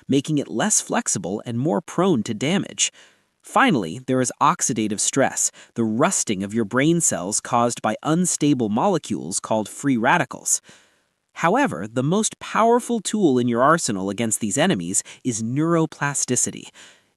making it less flexible and more prone to damage. Finally, there is oxidative stress, the rusting of your brain cells caused by unstable molecules called free radicals. However, the most powerful tool in your arsenal against these enemies is neuroplasticity.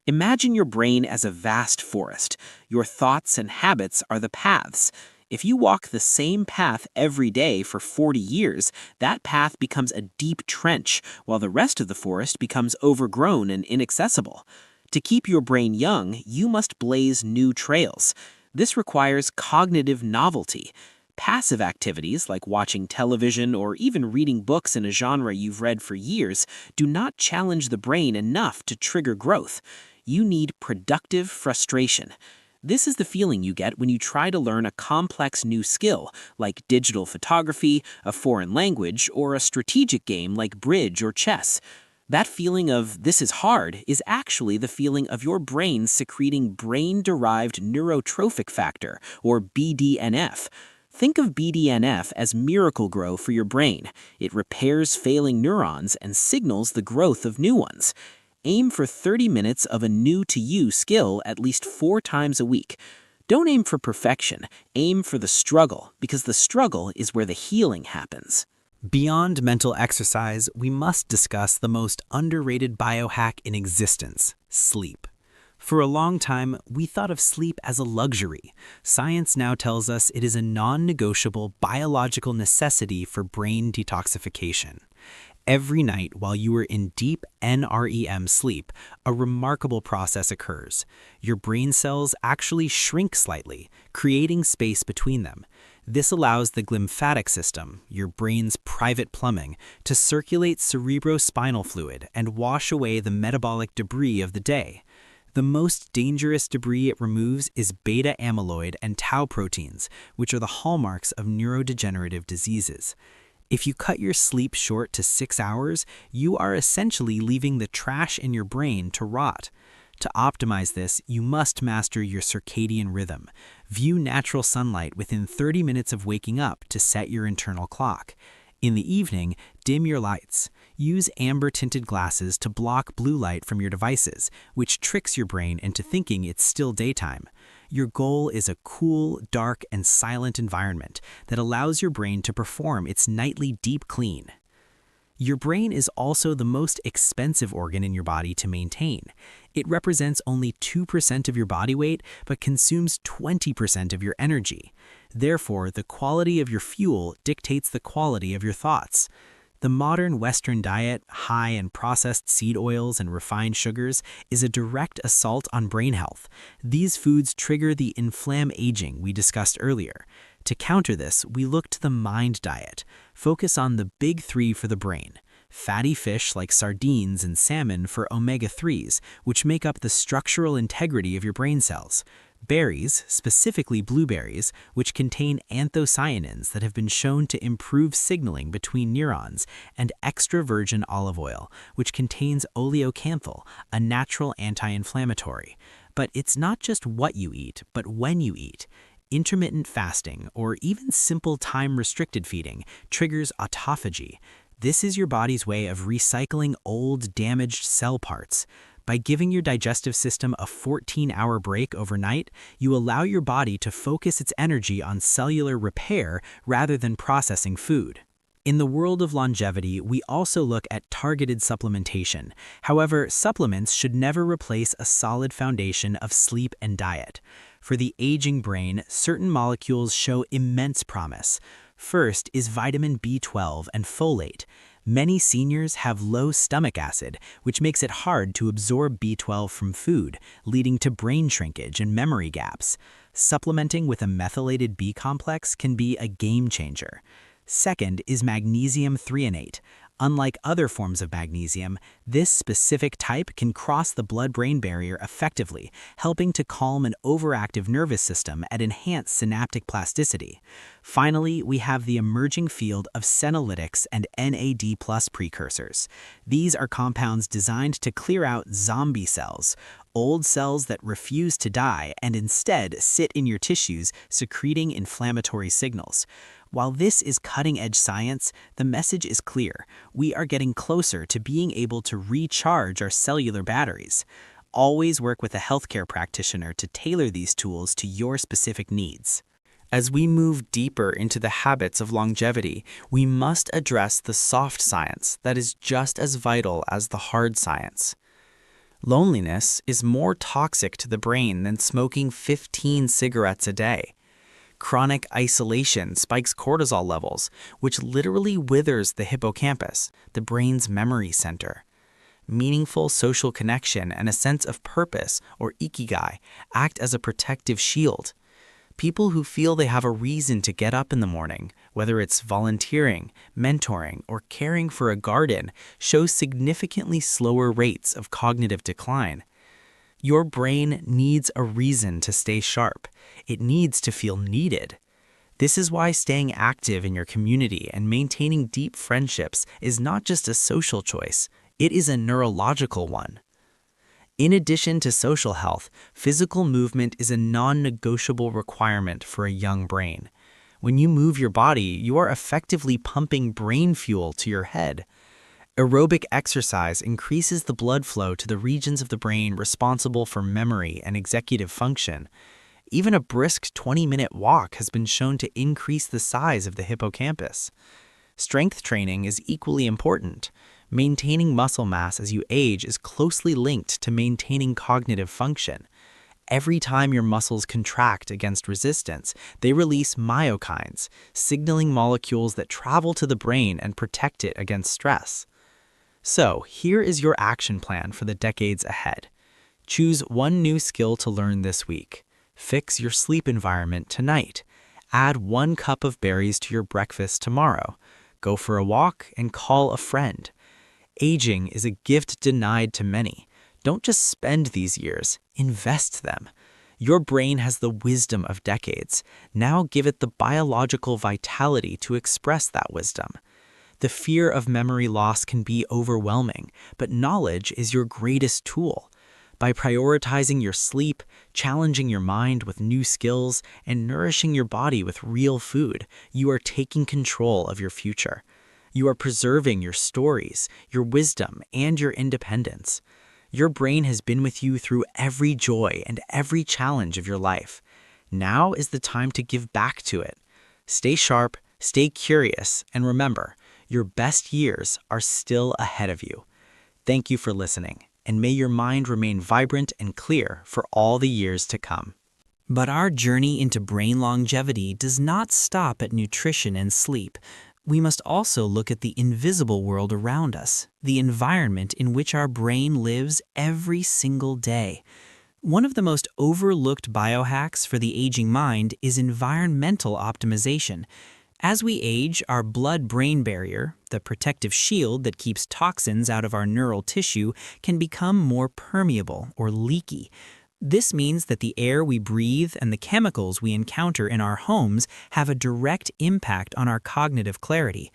Imagine your brain as a vast forest. Your thoughts and habits are the paths. If you walk the same path every day for 40 years, that path becomes a deep trench, while the rest of the forest becomes overgrown and inaccessible. To keep your brain young, you must blaze new trails. This requires cognitive novelty. Passive activities like watching television or even reading books in a genre you've read for years do not challenge the brain enough to trigger growth. You need productive frustration. This is the feeling you get when you try to learn a complex new skill, like digital photography, a foreign language, or a strategic game like bridge or chess. That feeling of "this is hard" is actually the feeling of your brain secreting brain-derived neurotrophic factor, or BDNF. Think of BDNF as miracle grow for your brain. It repairs failing neurons and signals the growth of new ones. Aim for 30 minutes of a new-to-you skill at least 4 times a week. Don't aim for perfection, aim for the struggle, because the struggle is where the healing happens. Beyond mental exercise, we must discuss the most underrated biohack in existence: sleep. For a long time, we thought of sleep as a luxury. Science now tells us it is a non-negotiable biological necessity for brain detoxification. Every night while you are in deep NREM sleep, a remarkable process occurs. Your brain cells actually shrink slightly, creating space between them. This allows the glymphatic system, your brain's private plumbing, to circulate cerebrospinal fluid and wash away the metabolic debris of the day. The most dangerous debris it removes is beta amyloid and tau proteins, which are the hallmarks of neurodegenerative diseases. If you cut your sleep short to 6 hours, you are essentially leaving the trash in your brain to rot. To optimize this, you must master your circadian rhythm. View natural sunlight within 30 minutes of waking up to set your internal clock. In the evening, dim your lights. Use amber-tinted glasses to block blue light from your devices, which tricks your brain into thinking it's still daytime. Your goal is a cool, dark, and silent environment that allows your brain to perform its nightly deep clean. Your brain is also the most expensive organ in your body to maintain. It represents only 2% of your body weight, but consumes 20% of your energy. Therefore, the quality of your fuel dictates the quality of your thoughts. The modern Western diet, high in processed seed oils and refined sugars, is a direct assault on brain health. These foods trigger the inflamed aging we discussed earlier. To counter this, we look to the mind diet. Focus on the big 3 for the brain: fatty fish like sardines and salmon for omega-3s, which make up the structural integrity of your brain cells; berries, specifically blueberries, which contain anthocyanins that have been shown to improve signaling between neurons; and extra virgin olive oil, which contains oleocanthal, a natural anti-inflammatory. But it's not just what you eat, but when you eat. Intermittent fasting, or even simple time-restricted feeding, triggers autophagy. This is your body's way of recycling old, damaged cell parts. By giving your digestive system a 14-hour break overnight, you allow your body to focus its energy on cellular repair rather than processing food. In the world of longevity, we also look at targeted supplementation. However, supplements should never replace a solid foundation of sleep and diet. For the aging brain, certain molecules show immense promise. First is vitamin B12 and folate. Many seniors have low stomach acid, which makes it hard to absorb B12 from food, leading to brain shrinkage and memory gaps. Supplementing with a methylated B complex can be a game changer. Second is magnesium threonate. Unlike other forms of magnesium, this specific type can cross the blood-brain barrier effectively, helping to calm an overactive nervous system and enhance synaptic plasticity. Finally, we have the emerging field of senolytics and NAD+ precursors. These are compounds designed to clear out zombie cells, old cells that refuse to die and instead sit in your tissues, secreting inflammatory signals. While this is cutting-edge science, the message is clear. We are getting closer to being able to recharge our cellular batteries. Always work with a healthcare practitioner to tailor these tools to your specific needs. As we move deeper into the habits of longevity, we must address the soft science that is just as vital as the hard science. Loneliness is more toxic to the brain than smoking 15 cigarettes a day. Chronic isolation spikes cortisol levels, which literally withers the hippocampus, the brain's memory center. Meaningful social connection and a sense of purpose, or ikigai, act as a protective shield. People who feel they have a reason to get up in the morning, whether it's volunteering, mentoring, or caring for a garden, show significantly slower rates of cognitive decline. Your brain needs a reason to stay sharp. It needs to feel needed. This is why staying active in your community and maintaining deep friendships is not just a social choice, it is a neurological one. In addition to social health, physical movement is a non-negotiable requirement for a young brain. When you move your body, you are effectively pumping brain fuel to your head. Aerobic exercise increases the blood flow to the regions of the brain responsible for memory and executive function. Even a brisk 20-minute walk has been shown to increase the size of the hippocampus. Strength training is equally important. Maintaining muscle mass as you age is closely linked to maintaining cognitive function. Every time your muscles contract against resistance, they release myokines, signaling molecules that travel to the brain and protect it against stress. So, here is your action plan for the decades ahead. Choose one new skill to learn this week. Fix your sleep environment tonight. Add 1 cup of berries to your breakfast tomorrow. Go for a walk and call a friend. Aging is a gift denied to many. Don't just spend these years, invest them. Your brain has the wisdom of decades. Now give it the biological vitality to express that wisdom. The fear of memory loss can be overwhelming, but knowledge is your greatest tool. By prioritizing your sleep, challenging your mind with new skills, and nourishing your body with real food, you are taking control of your future. You are preserving your stories, your wisdom, and your independence. Your brain has been with you through every joy and every challenge of your life. Now is the time to give back to it. Stay sharp, stay curious, and remember, your best years are still ahead of you. Thank you for listening, and may your mind remain vibrant and clear for all the years to come. But our journey into brain longevity does not stop at nutrition and sleep. We must also look at the invisible world around us, the environment in which our brain lives every single day. One of the most overlooked biohacks for the aging mind is environmental optimization. As we age, our blood-brain barrier, the protective shield that keeps toxins out of our neural tissue, can become more permeable or leaky. This means that the air we breathe and the chemicals we encounter in our homes have a direct impact on our cognitive clarity.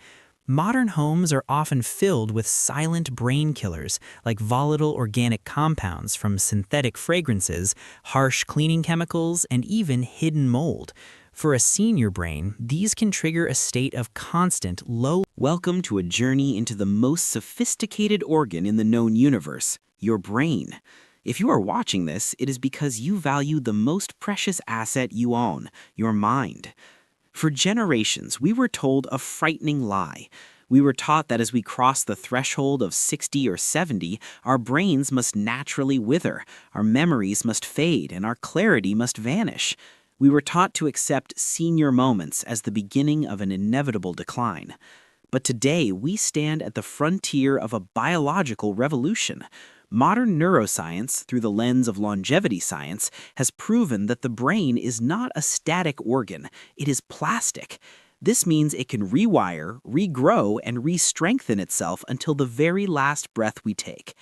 Modern homes are often filled with silent brain killers, like volatile organic compounds from synthetic fragrances, harsh cleaning chemicals, and even hidden mold. For a senior brain, these can trigger a state of constant low. Welcome to a journey into the most sophisticated organ in the known universe, your brain. If you are watching this, it is because you value the most precious asset you own, your mind. For generations, we were told a frightening lie. We were taught that as we cross the threshold of 60 or 70, our brains must naturally wither, our memories must fade, and our clarity must vanish. We were taught to accept senior moments as the beginning of an inevitable decline. But today, we stand at the frontier of a biological revolution. Modern neuroscience, through the lens of longevity science, has proven that the brain is not a static organ, it is plastic. This means it can rewire, regrow, and re-strengthen itself until the very last breath we take.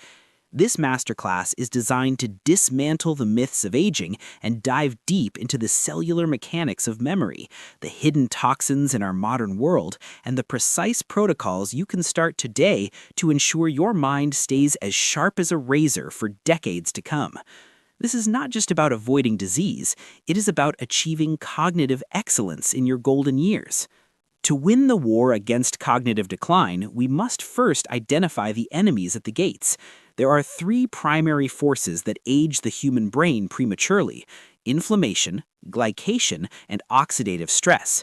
This masterclass is designed to dismantle the myths of aging and dive deep into the cellular mechanics of memory, the hidden toxins in our modern world, and the precise protocols you can start today to ensure your mind stays as sharp as a razor for decades to come. This is not just about avoiding disease, it is about achieving cognitive excellence in your golden years. To win the war against cognitive decline, we must first identify the enemies at the gates. There are three primary forces that age the human brain prematurely: inflammation, glycation, and oxidative stress.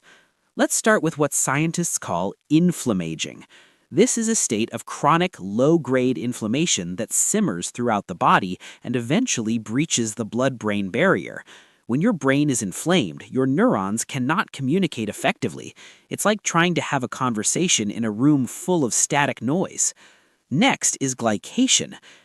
Let's start with what scientists call inflammaging. This is a state of chronic, low-grade inflammation that simmers throughout the body and eventually breaches the blood-brain barrier. When your brain is inflamed, your neurons cannot communicate effectively. It's like trying to have a conversation in a room full of static noise. Next is glycation.